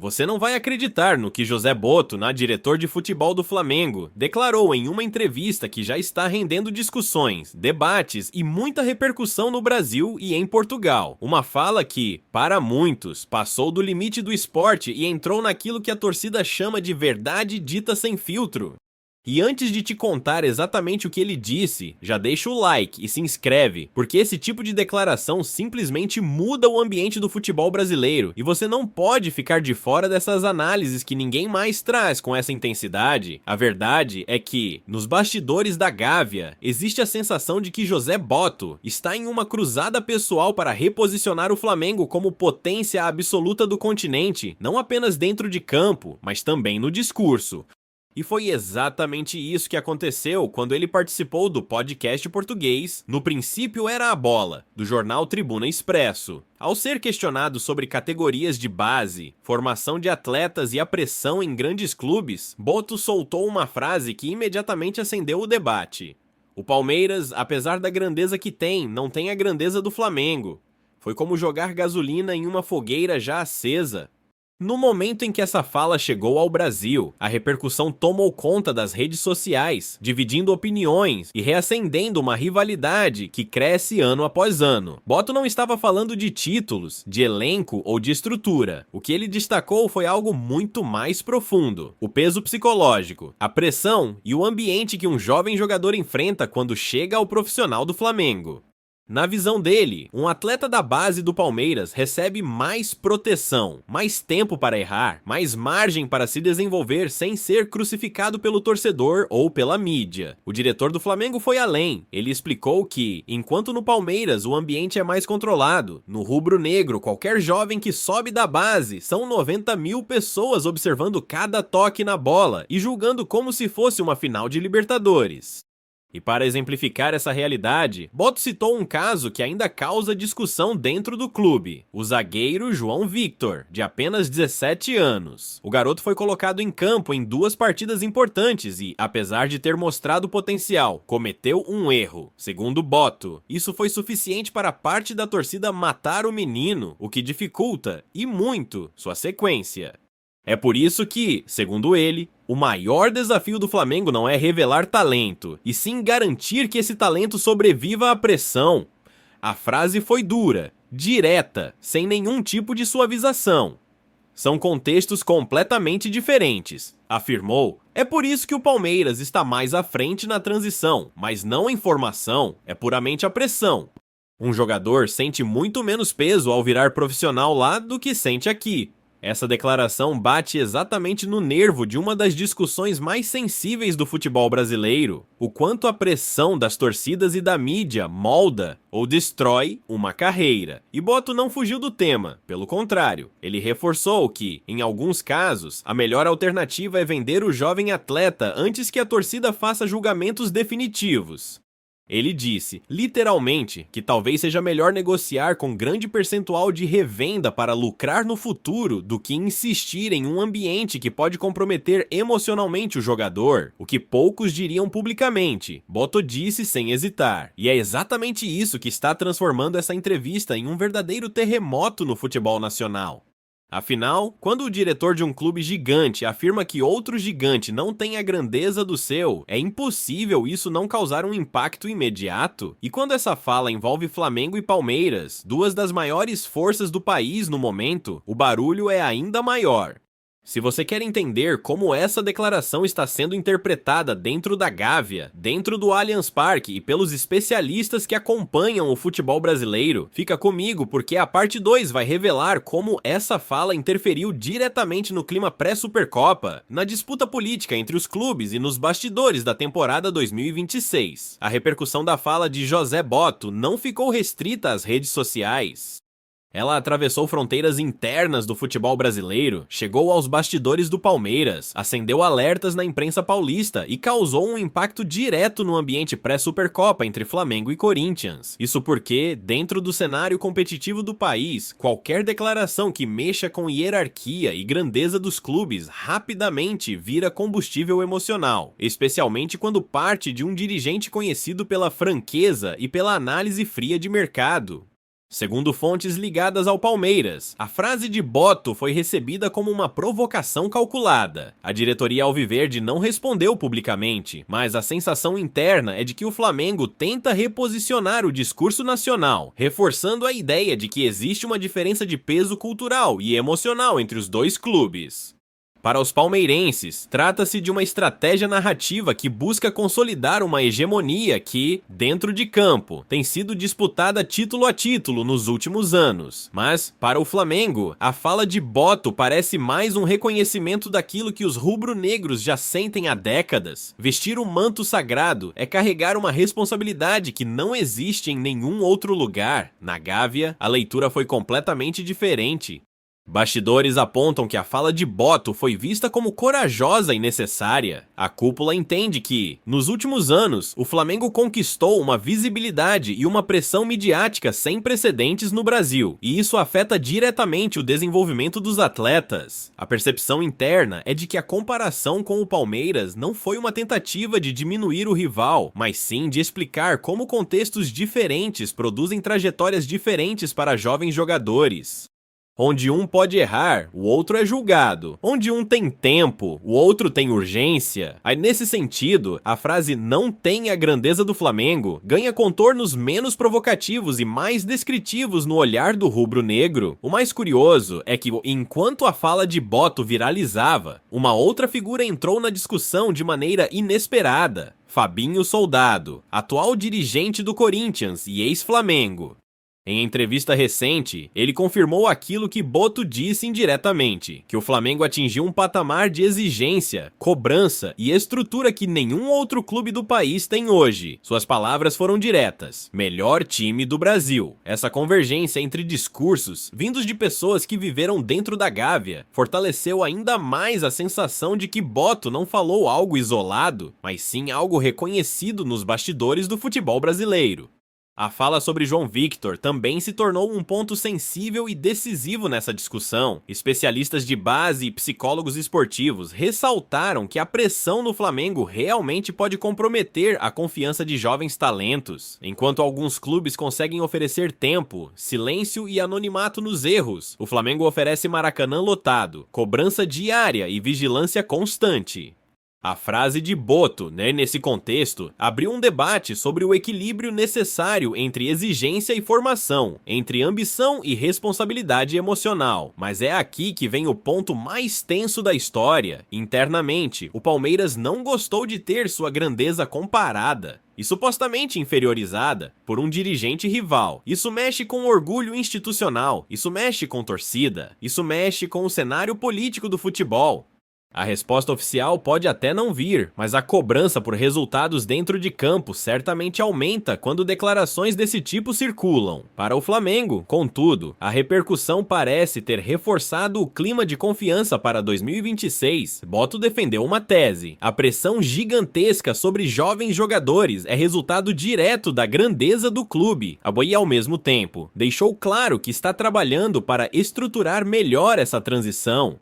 Você não vai acreditar no que José Botto, diretor de futebol do Flamengo, declarou em uma entrevista que já está rendendo discussões, debates e muita repercussão no Brasil e em Portugal. Uma fala que, para muitos, passou do limite do esporte e entrou naquilo que a torcida chama de verdade dita sem filtro. E antes de te contar exatamente o que ele disse, já deixa o like e se inscreve, porque esse tipo de declaração simplesmente muda o ambiente do futebol brasileiro e você não pode ficar de fora dessas análises que ninguém mais traz com essa intensidade. A verdade é que, nos bastidores da Gávea, existe a sensação de que José Botto está em uma cruzada pessoal para reposicionar o Flamengo como potência absoluta do continente, não apenas dentro de campo, mas também no discurso. E foi exatamente isso que aconteceu quando ele participou do podcast português No Princípio Era a Bola, do jornal Tribuna Expresso. Ao ser questionado sobre categorias de base, formação de atletas e a pressão em grandes clubes, Botto soltou uma frase que imediatamente acendeu o debate. O Palmeiras, apesar da grandeza que tem, não tem a grandeza do Flamengo. Foi como jogar gasolina em uma fogueira já acesa. No momento em que essa fala chegou ao Brasil, a repercussão tomou conta das redes sociais, dividindo opiniões e reacendendo uma rivalidade que cresce ano após ano. Botto não estava falando de títulos, de elenco ou de estrutura. O que ele destacou foi algo muito mais profundo: o peso psicológico, a pressão e o ambiente que um jovem jogador enfrenta quando chega ao profissional do Flamengo. Na visão dele, um atleta da base do Palmeiras recebe mais proteção, mais tempo para errar, mais margem para se desenvolver sem ser crucificado pelo torcedor ou pela mídia. O diretor do Flamengo foi além. Ele explicou que, enquanto no Palmeiras o ambiente é mais controlado, no rubro-negro qualquer jovem que sobe da base são 90 mil pessoas observando cada toque na bola e julgando como se fosse uma final de Libertadores. E para exemplificar essa realidade, Botto citou um caso que ainda causa discussão dentro do clube: o zagueiro João Victor, de apenas 17 anos. O garoto foi colocado em campo em 2 partidas importantes e, apesar de ter mostrado potencial, cometeu um erro. Segundo Botto, isso foi suficiente para parte da torcida matar o menino, o que dificulta, e muito, sua sequência. É por isso que, segundo ele, o maior desafio do Flamengo não é revelar talento, e sim garantir que esse talento sobreviva à pressão. A frase foi dura, direta, sem nenhum tipo de suavização. São contextos completamente diferentes, afirmou. É por isso que o Palmeiras está mais à frente na transição, mas não em formação, é puramente a pressão. Um jogador sente muito menos peso ao virar profissional lá do que sente aqui. Essa declaração bate exatamente no nervo de uma das discussões mais sensíveis do futebol brasileiro: o quanto a pressão das torcidas e da mídia molda ou destrói uma carreira. E Botto não fugiu do tema, pelo contrário, ele reforçou que, em alguns casos, a melhor alternativa é vender o jovem atleta antes que a torcida faça julgamentos definitivos. Ele disse, literalmente, que talvez seja melhor negociar com grande percentual de revenda para lucrar no futuro do que insistir em um ambiente que pode comprometer emocionalmente o jogador, o que poucos diriam publicamente. Botto disse sem hesitar. E é exatamente isso que está transformando essa entrevista em um verdadeiro terremoto no futebol nacional. Afinal, quando o diretor de um clube gigante afirma que outro gigante não tem a grandeza do seu, é impossível isso não causar um impacto imediato. E quando essa fala envolve Flamengo e Palmeiras, 2 das maiores forças do país no momento, o barulho é ainda maior. Se você quer entender como essa declaração está sendo interpretada dentro da Gávea, dentro do Allianz Parque e pelos especialistas que acompanham o futebol brasileiro, fica comigo porque a parte 2 vai revelar como essa fala interferiu diretamente no clima pré-Supercopa, na disputa política entre os clubes e nos bastidores da temporada 2026. A repercussão da fala de José Botto não ficou restrita às redes sociais. Ela atravessou fronteiras internas do futebol brasileiro, chegou aos bastidores do Palmeiras, acendeu alertas na imprensa paulista e causou um impacto direto no ambiente pré-Supercopa entre Flamengo e Corinthians. Isso porque, dentro do cenário competitivo do país, qualquer declaração que mexa com hierarquia e grandeza dos clubes rapidamente vira combustível emocional, especialmente quando parte de um dirigente conhecido pela franqueza e pela análise fria de mercado. Segundo fontes ligadas ao Palmeiras, a frase de Boto foi recebida como uma provocação calculada. A diretoria alviverde não respondeu publicamente, mas a sensação interna é de que o Flamengo tenta reposicionar o discurso nacional, reforçando a ideia de que existe uma diferença de peso cultural e emocional entre os dois clubes. Para os palmeirenses, trata-se de uma estratégia narrativa que busca consolidar uma hegemonia que, dentro de campo, tem sido disputada título a título nos últimos anos. Mas, para o Flamengo, a fala de Boto parece mais um reconhecimento daquilo que os rubro-negros já sentem há décadas. Vestir um manto sagrado é carregar uma responsabilidade que não existe em nenhum outro lugar. Na Gávea, a leitura foi completamente diferente. Bastidores apontam que a fala de Boto foi vista como corajosa e necessária. A cúpula entende que, nos últimos anos, o Flamengo conquistou uma visibilidade e uma pressão midiática sem precedentes no Brasil, e isso afeta diretamente o desenvolvimento dos atletas. A percepção interna é de que a comparação com o Palmeiras não foi uma tentativa de diminuir o rival, mas sim de explicar como contextos diferentes produzem trajetórias diferentes para jovens jogadores. Onde um pode errar, o outro é julgado. Onde um tem tempo, o outro tem urgência. Aí, nesse sentido, a frase "não tem a grandeza do Flamengo" ganha contornos menos provocativos e mais descritivos no olhar do rubro-negro. O mais curioso é que, enquanto a fala de Boto viralizava, uma outra figura entrou na discussão de maneira inesperada: Fabinho Soldado, atual dirigente do Corinthians e ex-Flamengo. Em entrevista recente, ele confirmou aquilo que Boto disse indiretamente, que o Flamengo atingiu um patamar de exigência, cobrança e estrutura que nenhum outro clube do país tem hoje. Suas palavras foram diretas: melhor time do Brasil. Essa convergência entre discursos, vindos de pessoas que viveram dentro da Gávea, fortaleceu ainda mais a sensação de que Boto não falou algo isolado, mas sim algo reconhecido nos bastidores do futebol brasileiro. A fala sobre João Victor também se tornou um ponto sensível e decisivo nessa discussão. Especialistas de base e psicólogos esportivos ressaltaram que a pressão no Flamengo realmente pode comprometer a confiança de jovens talentos. Enquanto alguns clubes conseguem oferecer tempo, silêncio e anonimato nos erros, o Flamengo oferece Maracanã lotado, cobrança diária e vigilância constante. A frase de Boto, nesse contexto, abriu um debate sobre o equilíbrio necessário entre exigência e formação, entre ambição e responsabilidade emocional. Mas é aqui que vem o ponto mais tenso da história. Internamente, o Palmeiras não gostou de ter sua grandeza comparada e supostamente inferiorizada por um dirigente rival. Isso mexe com o orgulho institucional, isso mexe com torcida, isso mexe com o cenário político do futebol. A resposta oficial pode até não vir, mas a cobrança por resultados dentro de campo certamente aumenta quando declarações desse tipo circulam. Para o Flamengo, contudo, a repercussão parece ter reforçado o clima de confiança para 2026. Boto defendeu uma tese: a pressão gigantesca sobre jovens jogadores é resultado direto da grandeza do clube. E ao mesmo tempo, deixou claro que está trabalhando para estruturar melhor essa transição.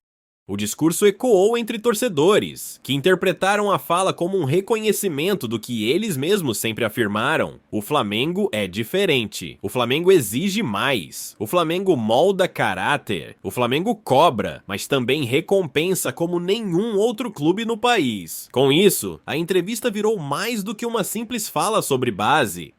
O discurso ecoou entre torcedores, que interpretaram a fala como um reconhecimento do que eles mesmos sempre afirmaram: o Flamengo é diferente, o Flamengo exige mais, o Flamengo molda caráter, o Flamengo cobra, mas também recompensa como nenhum outro clube no país. Com isso, a entrevista virou mais do que uma simples fala sobre base.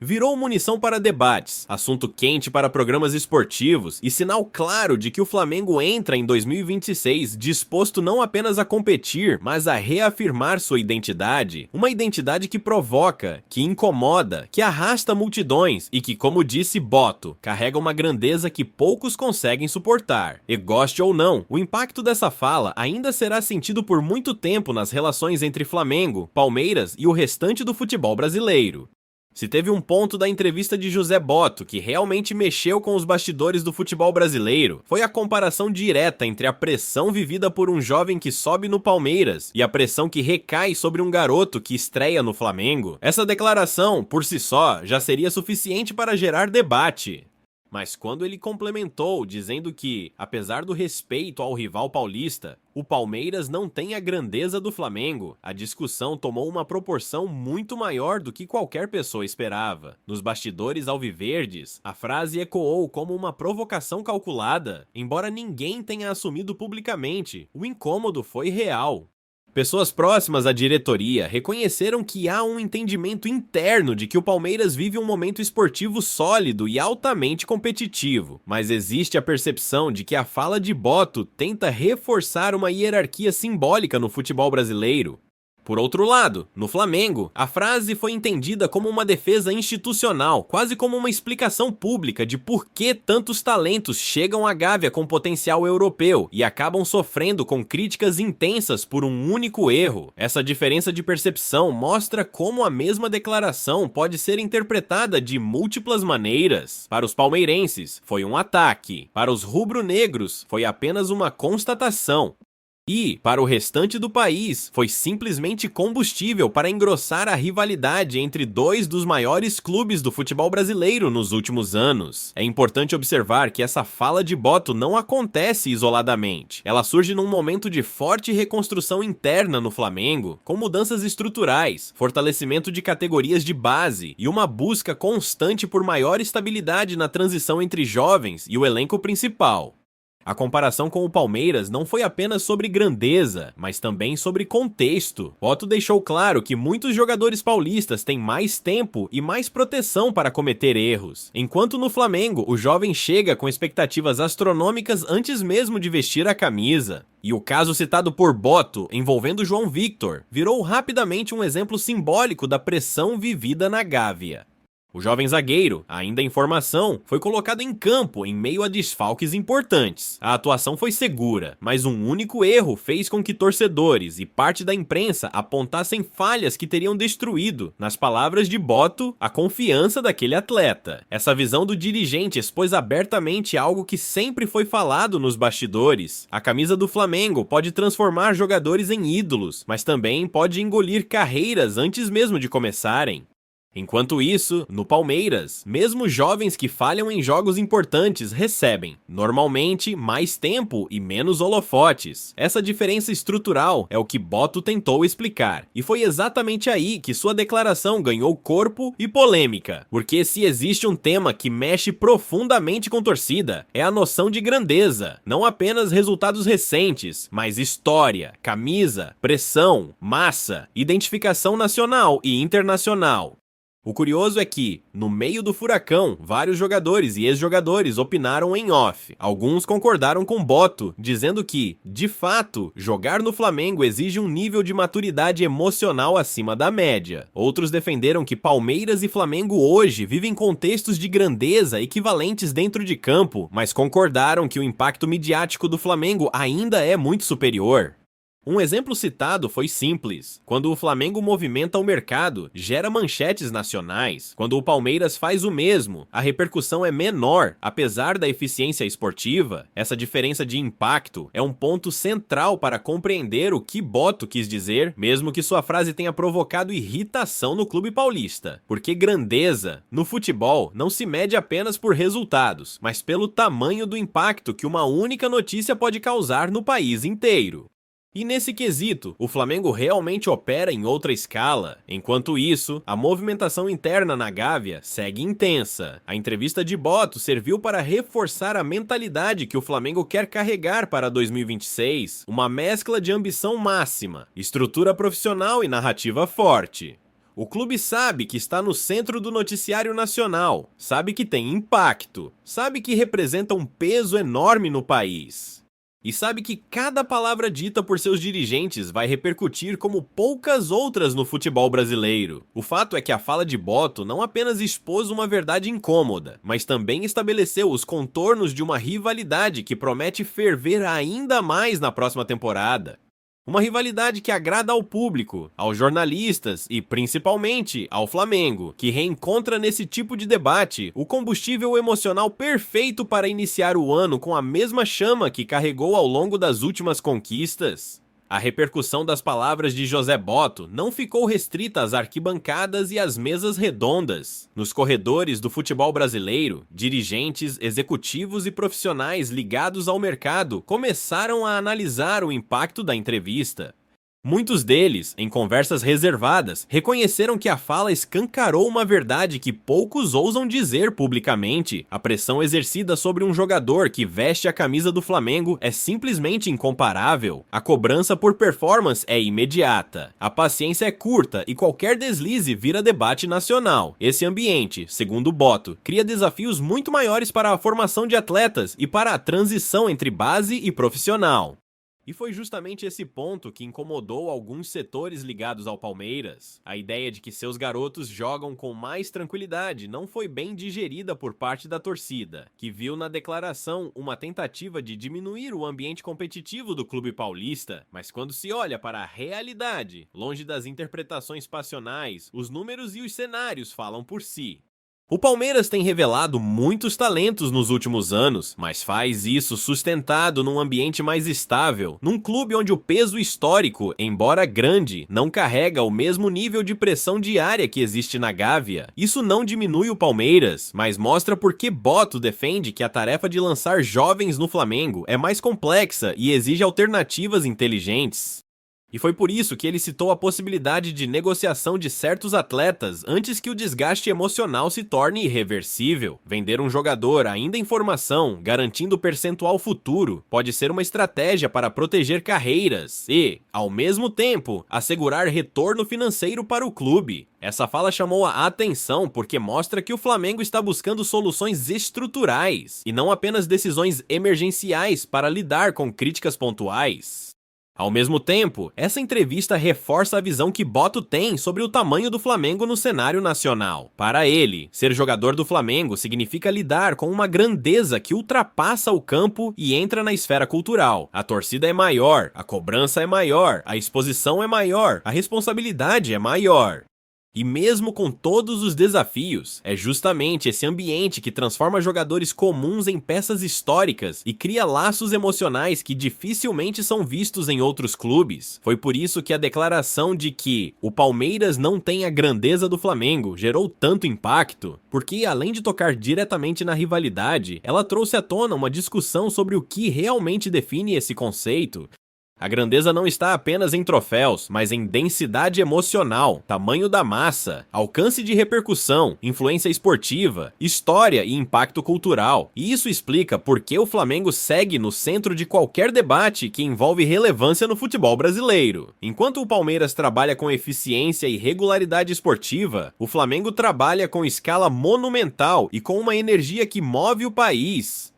Virou munição para debates, assunto quente para programas esportivos e sinal claro de que o Flamengo entra em 2026 disposto não apenas a competir, mas a reafirmar sua identidade. Uma identidade que provoca, que incomoda, que arrasta multidões e que, como disse Boto, carrega uma grandeza que poucos conseguem suportar. E goste ou não, o impacto dessa fala ainda será sentido por muito tempo nas relações entre Flamengo, Palmeiras e o restante do futebol brasileiro. Se teve um ponto da entrevista de José Boto que realmente mexeu com os bastidores do futebol brasileiro, foi a comparação direta entre a pressão vivida por um jovem que sobe no Palmeiras e a pressão que recai sobre um garoto que estreia no Flamengo. Essa declaração, por si só, já seria suficiente para gerar debate. Mas quando ele complementou, dizendo que, apesar do respeito ao rival paulista, o Palmeiras não tem a grandeza do Flamengo, a discussão tomou uma proporção muito maior do que qualquer pessoa esperava. Nos bastidores alviverdes, a frase ecoou como uma provocação calculada, embora ninguém tenha assumido publicamente. O incômodo foi real. Pessoas próximas à diretoria reconheceram que há um entendimento interno de que o Palmeiras vive um momento esportivo sólido e altamente competitivo, mas existe a percepção de que a fala de Boto tenta reforçar uma hierarquia simbólica no futebol brasileiro. Por outro lado, no Flamengo, a frase foi entendida como uma defesa institucional, quase como uma explicação pública de por que tantos talentos chegam à Gávea com potencial europeu e acabam sofrendo com críticas intensas por um único erro. Essa diferença de percepção mostra como a mesma declaração pode ser interpretada de múltiplas maneiras. Para os palmeirenses, foi um ataque. Para os rubro-negros, foi apenas uma constatação. E, para o restante do país, foi simplesmente combustível para engrossar a rivalidade entre dois dos maiores clubes do futebol brasileiro nos últimos anos. É importante observar que essa fala de Boto não acontece isoladamente. Ela surge num momento de forte reconstrução interna no Flamengo, com mudanças estruturais, fortalecimento de categorias de base e uma busca constante por maior estabilidade na transição entre jovens e o elenco principal. A comparação com o Palmeiras não foi apenas sobre grandeza, mas também sobre contexto. Boto deixou claro que muitos jogadores paulistas têm mais tempo e mais proteção para cometer erros, enquanto no Flamengo o jovem chega com expectativas astronômicas antes mesmo de vestir a camisa. E o caso citado por Boto, envolvendo João Victor, virou rapidamente um exemplo simbólico da pressão vivida na Gávea. O jovem zagueiro, ainda em formação, foi colocado em campo em meio a desfalques importantes. A atuação foi segura, mas um único erro fez com que torcedores e parte da imprensa apontassem falhas que teriam destruído, nas palavras de Boto, a confiança daquele atleta. Essa visão do dirigente expôs abertamente algo que sempre foi falado nos bastidores. A camisa do Flamengo pode transformar jogadores em ídolos, mas também pode engolir carreiras antes mesmo de começarem. Enquanto isso, no Palmeiras, mesmo jovens que falham em jogos importantes recebem, normalmente, mais tempo e menos holofotes. Essa diferença estrutural é o que Boto tentou explicar, e foi exatamente aí que sua declaração ganhou corpo e polêmica, porque se existe um tema que mexe profundamente com torcida, é a noção de grandeza, não apenas resultados recentes, mas história, camisa, pressão, massa, identificação nacional e internacional. O curioso é que, no meio do furacão, vários jogadores e ex-jogadores opinaram em off. Alguns concordaram com Boto, dizendo que, de fato, jogar no Flamengo exige um nível de maturidade emocional acima da média. Outros defenderam que Palmeiras e Flamengo hoje vivem contextos de grandeza equivalentes dentro de campo, mas concordaram que o impacto midiático do Flamengo ainda é muito superior. Um exemplo citado foi simples. Quando o Flamengo movimenta o mercado, gera manchetes nacionais. Quando o Palmeiras faz o mesmo, a repercussão é menor, apesar da eficiência esportiva. Essa diferença de impacto é um ponto central para compreender o que Boto quis dizer, mesmo que sua frase tenha provocado irritação no clube paulista. Porque grandeza, no futebol, não se mede apenas por resultados, mas pelo tamanho do impacto que uma única notícia pode causar no país inteiro. E nesse quesito, o Flamengo realmente opera em outra escala. Enquanto isso, a movimentação interna na Gávea segue intensa. A entrevista de Boto serviu para reforçar a mentalidade que o Flamengo quer carregar para 2026, uma mescla de ambição máxima, estrutura profissional e narrativa forte. O clube sabe que está no centro do noticiário nacional, sabe que tem impacto, sabe que representa um peso enorme no país. E sabe que cada palavra dita por seus dirigentes vai repercutir como poucas outras no futebol brasileiro. O fato é que a fala de Boto não apenas expôs uma verdade incômoda, mas também estabeleceu os contornos de uma rivalidade que promete ferver ainda mais na próxima temporada. Uma rivalidade que agrada ao público, aos jornalistas e, principalmente, ao Flamengo, que reencontra nesse tipo de debate o combustível emocional perfeito para iniciar o ano com a mesma chama que carregou ao longo das últimas conquistas. A repercussão das palavras de José Botto não ficou restrita às arquibancadas e às mesas redondas. Nos corredores do futebol brasileiro, dirigentes, executivos e profissionais ligados ao mercado começaram a analisar o impacto da entrevista. Muitos deles, em conversas reservadas, reconheceram que a fala escancarou uma verdade que poucos ousam dizer publicamente. A pressão exercida sobre um jogador que veste a camisa do Flamengo é simplesmente incomparável. A cobrança por performance é imediata. A paciência é curta e qualquer deslize vira debate nacional. Esse ambiente, segundo Botto, cria desafios muito maiores para a formação de atletas e para a transição entre base e profissional. E foi justamente esse ponto que incomodou alguns setores ligados ao Palmeiras. A ideia de que seus garotos jogam com mais tranquilidade não foi bem digerida por parte da torcida, que viu na declaração uma tentativa de diminuir o ambiente competitivo do clube paulista. Mas quando se olha para a realidade, longe das interpretações passionais, os números e os cenários falam por si. O Palmeiras tem revelado muitos talentos nos últimos anos, mas faz isso sustentado num ambiente mais estável, num clube onde o peso histórico, embora grande, não carrega o mesmo nível de pressão diária que existe na Gávea. Isso não diminui o Palmeiras, mas mostra por que Botto defende que a tarefa de lançar jovens no Flamengo é mais complexa e exige alternativas inteligentes. E foi por isso que ele citou a possibilidade de negociação de certos atletas antes que o desgaste emocional se torne irreversível. Vender um jogador ainda em formação, garantindo percentual futuro, pode ser uma estratégia para proteger carreiras e, ao mesmo tempo, assegurar retorno financeiro para o clube. Essa fala chamou a atenção porque mostra que o Flamengo está buscando soluções estruturais e não apenas decisões emergenciais para lidar com críticas pontuais. Ao mesmo tempo, essa entrevista reforça a visão que Botto tem sobre o tamanho do Flamengo no cenário nacional. Para ele, ser jogador do Flamengo significa lidar com uma grandeza que ultrapassa o campo e entra na esfera cultural. A torcida é maior, a cobrança é maior, a exposição é maior, a responsabilidade é maior. E mesmo com todos os desafios, é justamente esse ambiente que transforma jogadores comuns em peças históricas e cria laços emocionais que dificilmente são vistos em outros clubes. Foi por isso que a declaração de que o Palmeiras não tem a grandeza do Flamengo gerou tanto impacto, porque além de tocar diretamente na rivalidade, ela trouxe à tona uma discussão sobre o que realmente define esse conceito. A grandeza não está apenas em troféus, mas em densidade emocional, tamanho da massa, alcance de repercussão, influência esportiva, história e impacto cultural. E isso explica por que o Flamengo segue no centro de qualquer debate que envolve relevância no futebol brasileiro. Enquanto o Palmeiras trabalha com eficiência e regularidade esportiva, o Flamengo trabalha com escala monumental e com uma energia que move o país.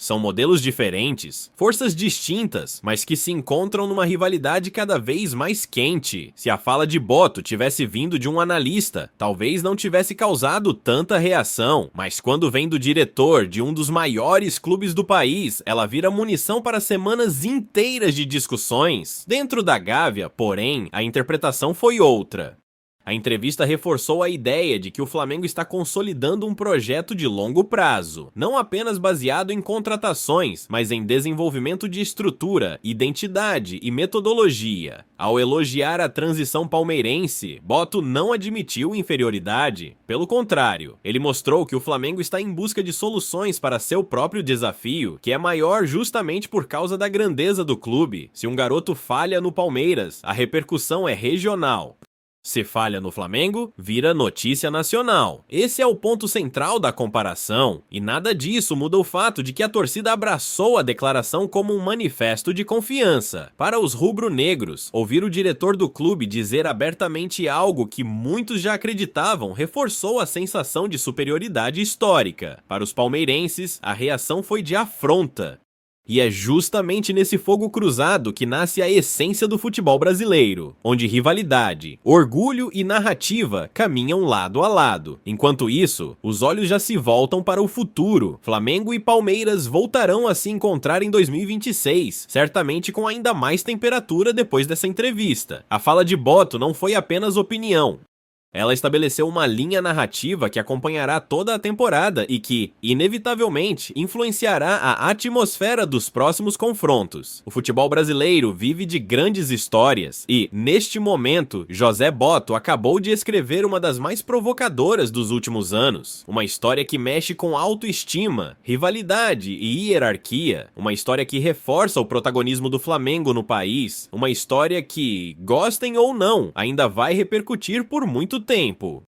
São modelos diferentes, forças distintas, mas que se encontram numa rivalidade cada vez mais quente. Se a fala de Botto tivesse vindo de um analista, talvez não tivesse causado tanta reação, mas quando vem do diretor de um dos maiores clubes do país, ela vira munição para semanas inteiras de discussões. Dentro da Gávea, porém, a interpretação foi outra. A entrevista reforçou a ideia de que o Flamengo está consolidando um projeto de longo prazo, não apenas baseado em contratações, mas em desenvolvimento de estrutura, identidade e metodologia. Ao elogiar a transição palmeirense, Botto não admitiu inferioridade. Pelo contrário, ele mostrou que o Flamengo está em busca de soluções para seu próprio desafio, que é maior justamente por causa da grandeza do clube. Se um garoto falha no Palmeiras, a repercussão é regional. Se falha no Flamengo, vira notícia nacional. Esse é o ponto central da comparação, e nada disso muda o fato de que a torcida abraçou a declaração como um manifesto de confiança. Para os rubro-negros, ouvir o diretor do clube dizer abertamente algo que muitos já acreditavam reforçou a sensação de superioridade histórica. Para os palmeirenses, a reação foi de afronta. E é justamente nesse fogo cruzado que nasce a essência do futebol brasileiro, onde rivalidade, orgulho e narrativa caminham lado a lado. Enquanto isso, os olhos já se voltam para o futuro. Flamengo e Palmeiras voltarão a se encontrar em 2026, certamente com ainda mais temperatura depois dessa entrevista. A fala de Botto não foi apenas opinião. Ela estabeleceu uma linha narrativa que acompanhará toda a temporada e que, inevitavelmente, influenciará a atmosfera dos próximos confrontos. O futebol brasileiro vive de grandes histórias e, neste momento, José Botto acabou de escrever uma das mais provocadoras dos últimos anos. Uma história que mexe com autoestima, rivalidade e hierarquia. Uma história que reforça o protagonismo do Flamengo no país. Uma história que, gostem ou não, ainda vai repercutir por muito tempo.